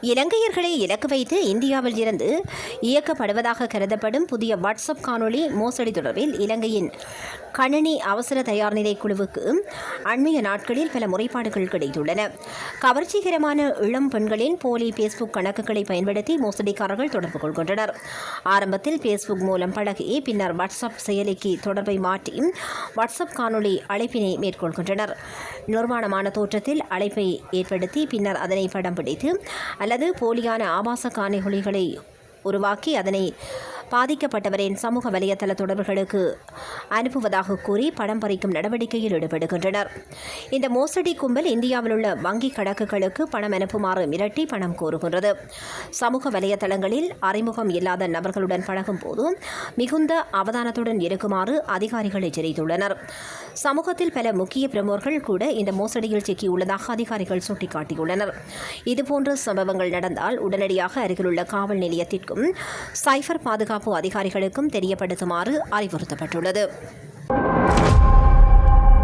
இலங்கையர்களை இலக்கு வைத்து இந்தியாவில் இருந்து இயக்கப்படுவதாக கருதப்படும் புதிய வாட்ஸ்அப் காணொலி மோசடி தொடர்பில் இலங்கையின் கணினி அவசர தயார்நிலை குழுவுக்கு அண்மைய நாட்களில் பல முறைப்பாடுகள் கிடைத்துள்ளன. கவர்ச்சிகரமான இளம் பெண்களின் போலி பேஸ்புக் கணக்குகளை பயன்படுத்தி மோசடிக்காரர்கள் தொடர்பு கொள்கின்றனர். ஆரம்பத்தில் பேஸ்புக் மூலம் பழகி பின்னர் வாட்ஸ்அப் செயலிக்கு தொடர்பை மாற்றி வாட்ஸ்அப் காணொலி அழைப்பினை மேற்கொள்கின்றனர். நிர்வாணமான தோற்றத்தில் அழைப்பை ஏற்படுத்தி பின்னர் அதனை படம் பிடித்து அல்லது போலியான ஆபாச காணொளிகளை உருவாக்கி அதனை பாதிக்கப்பட்டவரின் சமூக வலைதள தொடர்புகளுக்கு அனுப்புவதாக கூறி படம் பறிக்கும் நடவடிக்கையில் ஈடுபடுகின்றனர். இந்த மோசடி கும்பல் இந்தியாவில் உள்ள வங்கி கணக்குகளுக்கு பணம் அனுப்புமாறு மிரட்டி பணம் கோருகின்றது. சமூக வலைதளங்களில் அறிமுகம் இல்லாத நபர்களுடன் பழகும் போது மிகுந்த அவதானத்துடன் இருக்குமாறு அதிகாரிகள் எச்சரித்துள்ளனர். சமூகத்தில் பல முக்கிய பிரமுகர்கள் கூட இந்த மோசடியில் சிக்கியுள்ளதாக அதிகாரிகள் சுட்டிக்காட்டியுள்ளனர். இதுபோன்ற சம்பவங்கள் நடந்தால் உடனடியாக அருகிலுள்ள காவல் நிலையத்திற்கும் சைபர் பாதுகாப்பு அதிகாரிகளுக்கும் தெரியப்படுத்துமாறு அறிவுறுத்தப்பட்டுள்ளது.